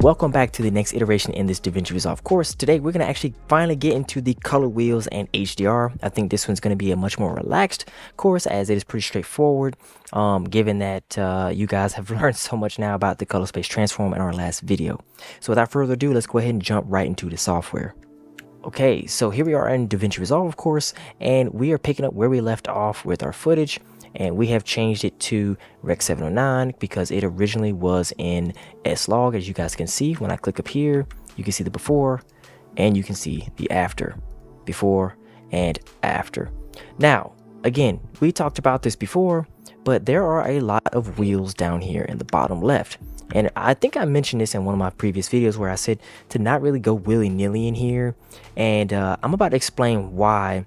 Welcome back to the next iteration in this DaVinci Resolve course. Today we're going to actually finally get into the color wheels and HDR. I think this one's going to be a much more relaxed course as it is pretty straightforward, given that you guys have learned so much now about the color space transform in our last video. So without further ado, let's go ahead and jump right into the software. Okay, so here we are in DaVinci Resolve, of course, and we are picking up where we left off with our footage. And we have changed it to Rec 709 because it originally was in S-Log. As you guys can see, when I click up here, you can see the before and you can see the after. Before and after. Now, again, we talked about this before, but there are a lot of wheels down here in the bottom left. And I think I mentioned this in one of my previous videos where I said to not really go willy-nilly in here. And I'm about to explain why.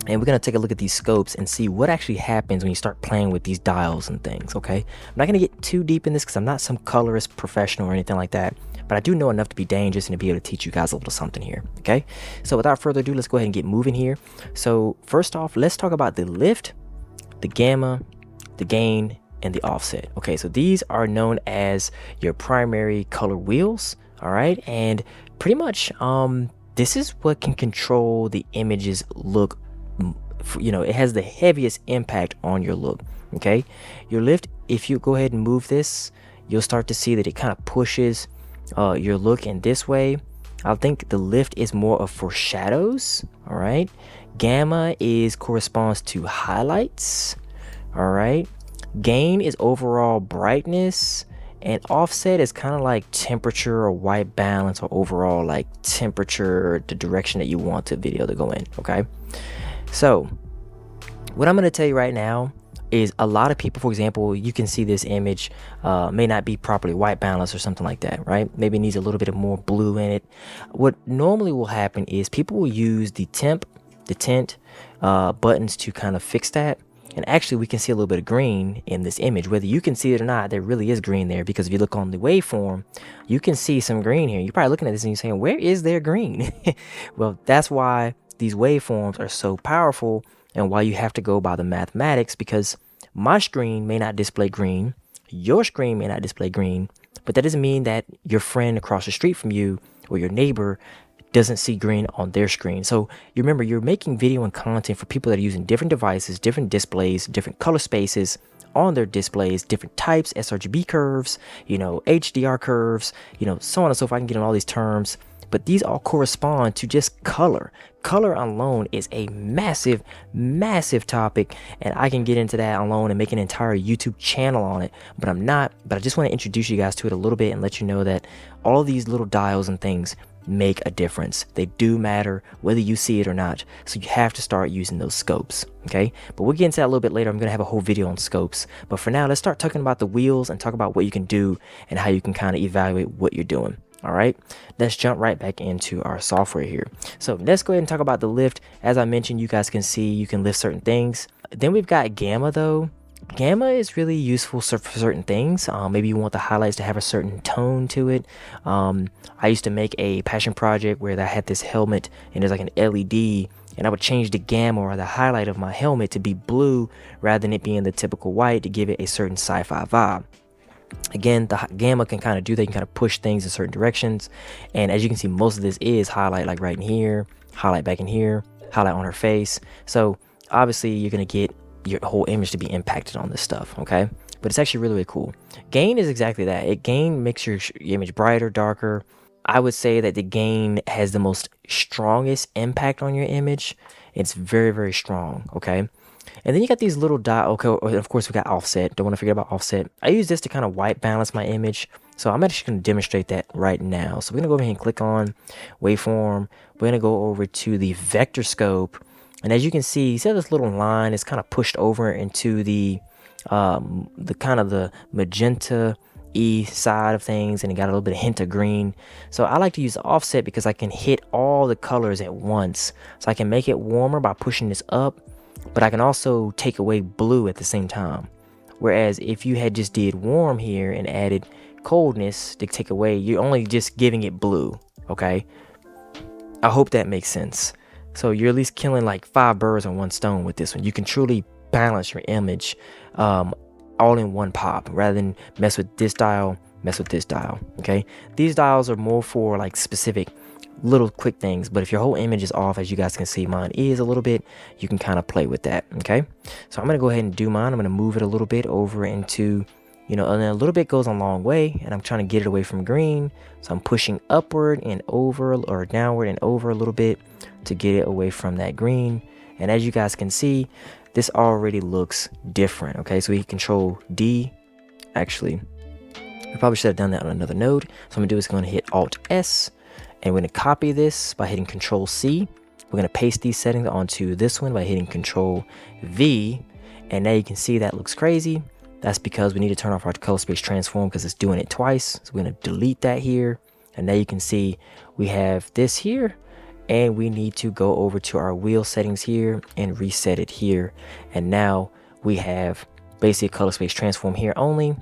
And we're going to take a look at these scopes and see what actually happens when you start playing with these dials and things, okay? I'm not going to get too deep in this because I'm not some colorist professional or anything like that, but I do know enough to be dangerous and to be able to teach you guys a little something here, okay? So without further ado, let's go ahead and get moving here. So first off, let's talk about the lift, the gamma, the gain, and the offset. Okay, so these are known as your primary color wheels, all right? And pretty much this is what can control the image's look. You know, it has the heaviest impact on your look. Okay, your lift, if you go ahead and move this, you'll start to see that it kind of pushes your look in this way. I think the lift is more of for shadows. All right, gamma corresponds to highlights. All right, gain is overall brightness, and offset is kind of like temperature or white balance, or overall like temperature, the direction that you want the video to go in. Okay, so what I'm going to tell you right now is a lot of people, for example, you can see this image may not be properly white balanced or something like that, right? Maybe it needs a little bit of more blue in it. What normally will happen is people will use the tint buttons to kind of fix that. And actually we can see a little bit of green in this image. Whether you can see it or not, there really is green there, because if you look on the waveform, you can see some green here. You're probably looking at this and you're saying, where is there green? Well, that's why these waveforms are so powerful and why you have to go by the mathematics, because my screen may not display green, your screen may not display green, but that doesn't mean that your friend across the street from you or your neighbor doesn't see green on their screen. So you remember, you're making video and content for people that are using different devices, different displays, different color spaces on their displays, different types, sRGB curves, you know, HDR curves, you know, so on and so forth. I can get on all these terms, but these all correspond to just color. Color alone is a massive, massive topic, and I can get into that alone and make an entire YouTube channel on it, but I'm not. But I just want to introduce you guys to it a little bit and let you know that all of these little dials and things make a difference. They do matter whether you see it or not. So you have to start using those scopes, okay? But we'll get into that a little bit later. I'm going to have a whole video on scopes. But for now, let's start talking about the wheels and talk about what you can do and how you can kind of evaluate what you're doing. All right, let's jump right back into our software here. So let's go ahead and talk about the lift. As I mentioned, you guys can see you can lift certain things. Then we've got gamma though. Gamma is really useful for certain things. Maybe you want the highlights to have a certain tone to it. I used to make a passion project where I had this helmet and there's like an LED, and I would change the gamma or the highlight of my helmet to be blue rather than it being the typical white to give it a certain sci-fi vibe. Again, the gamma can kind of do that. You can kind of push things in certain directions. And as you can see, most of this is highlight, like right in here, highlight back in here, highlight on her face. So obviously you're going to get your whole image to be impacted on this stuff, okay? But it's actually really, really cool. Gain is exactly that. Gain makes your image brighter, darker. I would say that the gain has the most strongest impact on your image. It's very, very strong, okay? And then you got these little okay, of course we got offset. Don't want to forget about offset. I use this to kind of white balance my image. So I'm actually going to demonstrate that right now. So we're going to go over here and click on waveform. We're going to go over to the vector scope. And as you can see this little line is kind of pushed over into the kind of the magenta side of things, and it got a little bit of hint of green. So I like to use the offset because I can hit all the colors at once. So I can make it warmer by pushing this up, but I can also take away blue at the same time. Whereas if you had just did warm here and added coldness to take away, you're only just giving it blue, okay? I hope that makes sense. So you're at least killing like 5 birds on one stone with this one. You can truly balance your image all in one pop rather than mess with this dial, mess with this dial. Okay, these dials are more for like specific little quick things, but if your whole image is off, as you guys can see mine is a little bit, you can kind of play with that. Okay, so I'm gonna go ahead and do mine. I'm gonna move it a little bit over into, and then a little bit goes a long way, and I'm trying to get it away from green, so I'm pushing upward and over, or downward and over a little bit to get it away from that green. And as you guys can see, this already looks different. Okay, so we hit Control D. Actually, we probably should have done that on another node. So I'm gonna do is going to hit Alt S, and we're gonna copy this by hitting Control C. We're gonna paste these settings onto this one by hitting Control V, and now you can see that looks crazy. That's because we need to turn off our color space transform because it's doing it twice. So we're gonna delete that here, and now you can see we have this here, and we need to go over to our wheel settings here and reset it here. And now we have basically color space transform here only.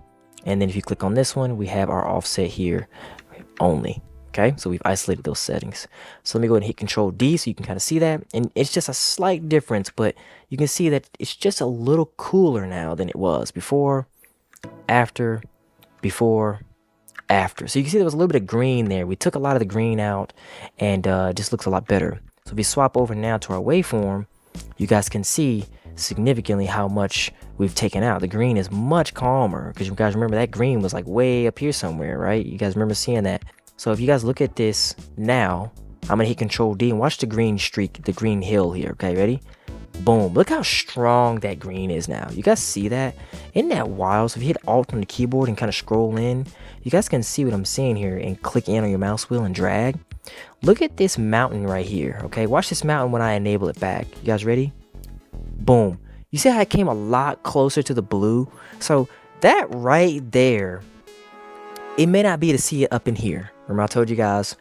And then if you click on this one, we have our offset here only. Okay, so we've isolated those settings. So let me go ahead and hit Control D so you can kind of see that. And it's just a slight difference, but you can see that it's just a little cooler now than it was before, after, before, after. So you can see there was a little bit of green there. We took a lot of the green out, and it just looks a lot better. So if we swap over now to our waveform, you guys can see significantly how much we've taken out. The green is much calmer, because you guys remember that green was like way up here somewhere, right? You guys remember seeing that. So if you guys look at this now, I'm gonna hit Control D and watch the green streak, the green hill here. Okay, ready? Boom. Look how strong that green is now. You guys see that? Isn't that wild? So if you hit Alt on the keyboard and kind of scroll in, you guys can see what I'm seeing here, and click in on your mouse wheel and drag. Look at this mountain right here. Okay, watch this mountain when I enable it back. You guys ready? Boom. You see how it came a lot closer to the blue? So that right there, it may not be to see it up in here. Remember I told you guys,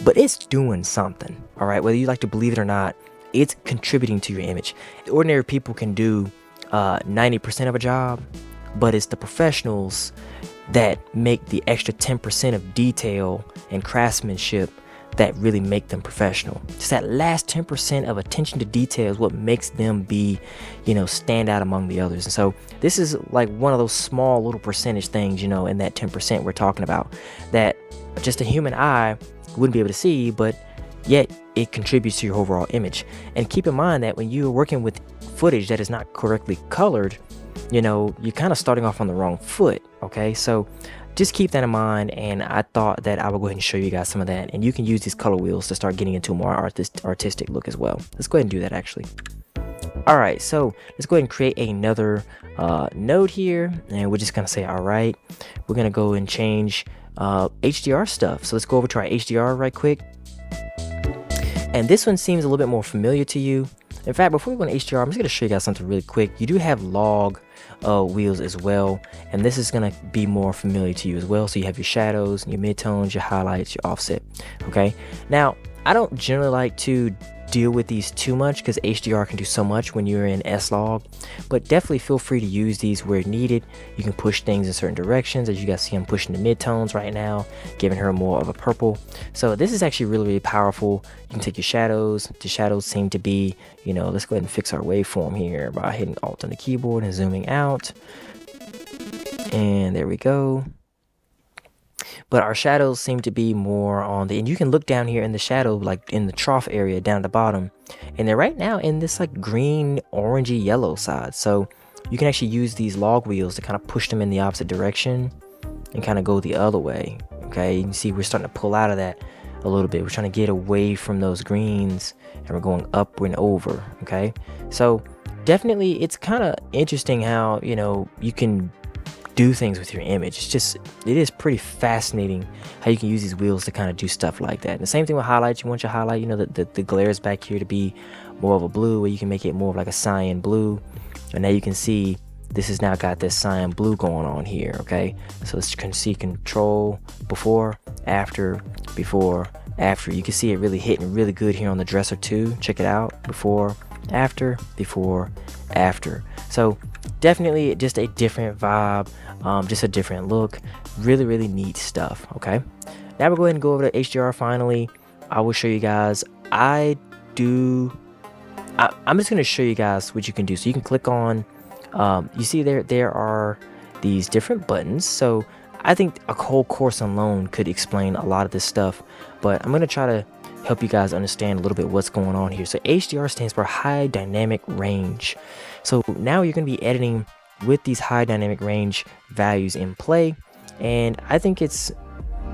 but it's doing something. All right, whether you like to believe it or not, it's contributing to your image. The ordinary people can do 90% of a job, but it's the professionals that make the extra 10% of detail and craftsmanship that really make them professional. Just that last 10% of attention to detail is what makes them be, stand out among the others. And so this is like one of those small little percentage things, in that 10% we're talking about, that just a human eye wouldn't be able to see, but yet it contributes to your overall image. And keep in mind that when you're working with footage that is not correctly colored, you're kind of starting off on the wrong foot. Okay, so just keep that in mind, and I thought that I would go ahead and show you guys some of that, and you can use these color wheels to start getting into a more artistic look as well. Let's go ahead and do that actually. All right, so let's go ahead and create another node here, and we're just gonna say, all right, we're gonna go and change HDR stuff. So let's go over to our HDR right quick, and this one seems a little bit more familiar to you. In fact, before we go to HDR, I'm just gonna show you guys something really quick. You do have log wheels as well, and this is gonna be more familiar to you as well. So you have your shadows, your midtones, your highlights, your offset. Okay, now I don't generally like to deal with these too much because HDR can do so much when you're in S-Log, but definitely feel free to use these where needed. You can push things in certain directions. As you guys see, I'm pushing the midtones right now, giving her more of a purple. So this is actually really, really powerful. You can take your shadows. The shadows seem to be, let's go ahead and fix our waveform here by hitting Alt on the keyboard and zooming out. And there we go. But our shadows seem to be more on and you can look down here in the shadow, like in the trough area down at the bottom, and they're right now in this like green, orangey, yellow side. So you can actually use these log wheels to kind of push them in the opposite direction and kind of go the other way. Okay, you can see we're starting to pull out of that a little bit. We're trying to get away from those greens, and we're going up and over. Okay, so definitely it's kind of interesting how you can do things with your image. It is pretty fascinating how you can use these wheels to kind of do stuff like that. And the same thing with highlights. You want your highlight, the glares back here to be more of a blue, where you can make it more of like a cyan blue. And now you can see this has now got this cyan blue going on here. Okay, so let's see Control before, after, before, after. You can see it really hitting really good here on the dresser too. Check it out. Before, after, before, after. So definitely just a different vibe, just a different look. Really, really neat stuff. Okay, now we'll go ahead and go over to HDR finally. I will show you guys. I'm just going to show you guys what you can do. So you can click on, you see there are these different buttons. So I think a whole course alone could explain a lot of this stuff, but I'm going to try to help you guys understand a little bit what's going on here. So HDR stands for high dynamic range. So now you're going to be editing with these high dynamic range values in play, and I think it's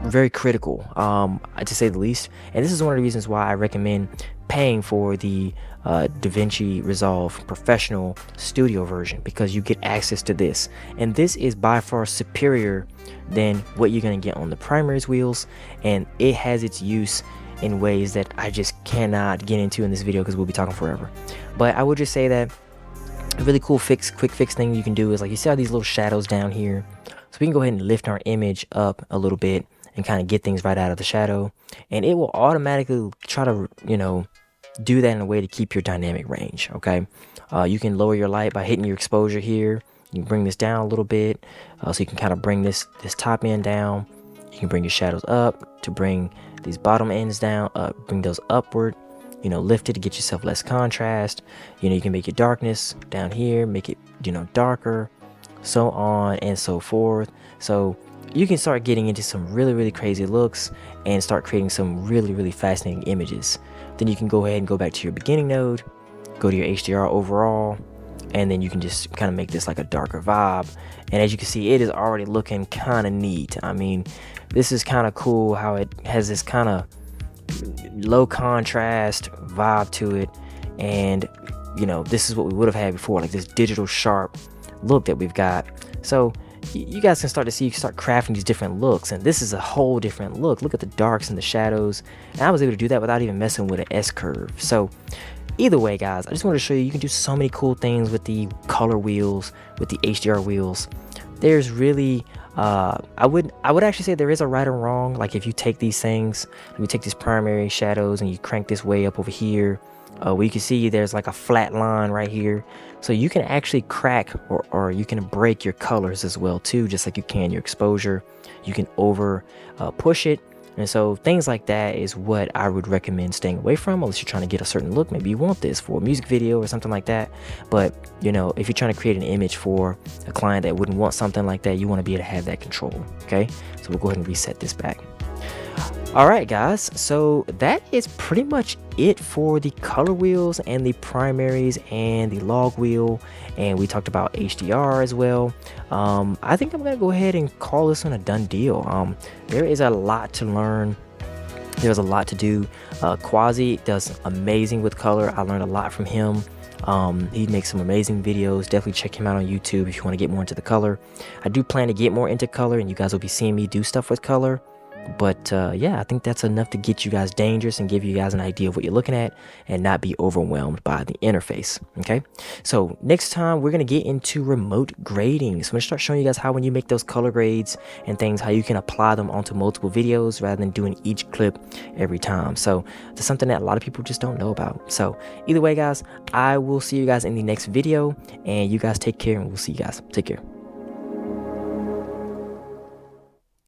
very critical, to say the least. And this is one of the reasons why I recommend paying for the DaVinci Resolve Professional Studio version, because you get access to this, and this is by far superior than what you're going to get on the Primaries wheels, and it has its use in ways that I just cannot get into in this video because we'll be talking forever. But I would just say that a really cool quick fix thing you can do is, like, you see all these little shadows down here, so we can go ahead and lift our image up a little bit and kind of get things right out of the shadow, and it will automatically try to, you know, do that in a way to keep your dynamic range. Okay, you can lower your light by hitting your exposure here. You can bring this down a little bit, so you can kind of bring this top end down. You can bring your shadows up to bring these bottom ends down, bring those upward, you know, lift it to get yourself less contrast. You know, you can make your darkness down here, make it, you know, darker, so on and so forth. So you can start getting into some really crazy looks and start creating some really fascinating images. Then you can go ahead and go back to your beginning node, go to your HDR overall, and then you can just kind of make this like a darker vibe. And as you can see, it is already looking kind of neat. I mean, this is kind of cool how it has this kind of low contrast vibe to it. And, you know, this is what we would have had before, like this digital sharp look that we've got. So you guys can start to see, you can start crafting these different looks, and this is a whole different look. Look at the darks and the shadows, and I was able to do that without even messing with an S-curve. So either way, guys, I just wanted to show you can do so many cool things with the color wheels, with the HDR wheels. There's really I would actually say there is a right or wrong. Like, if you take these things, you take these primary shadows and you crank this way up over here, where you can see there's like a flat line right here, so you can actually crack or you can break your colors as well too, just like you can your exposure. You can over push it, and so things like that is what I would recommend staying away from, unless you're trying to get a certain look. Maybe you want this for a music video or something like that, but you know, if you're trying to create an image for a client that wouldn't want something like that, you want to be able to have that control. Okay, so we'll go ahead and reset this back. Alright guys, so that is pretty much it for the color wheels and the primaries and the log wheel, and we talked about HDR as well. I think I'm gonna go ahead and call this one a done deal. There is a lot to learn, there's a lot to do. Quasi does amazing with color. I learned a lot from him. He makes some amazing videos. Definitely check him out on YouTube if you want to get more into the color. I do plan to get more into color, and you guys will be seeing me do stuff with color. But yeah, I think that's enough to get you guys dangerous and give you guys an idea of what you're looking at and not be overwhelmed by the interface. Okay, so next time we're going to get into remote grading. So I'm going to start showing you guys how, when you make those color grades and things, how you can apply them onto multiple videos rather than doing each clip every time. So that's something that a lot of people just don't know about. So either way, guys, I will see you guys in the next video, and you guys take care, and we'll see you guys. Take care.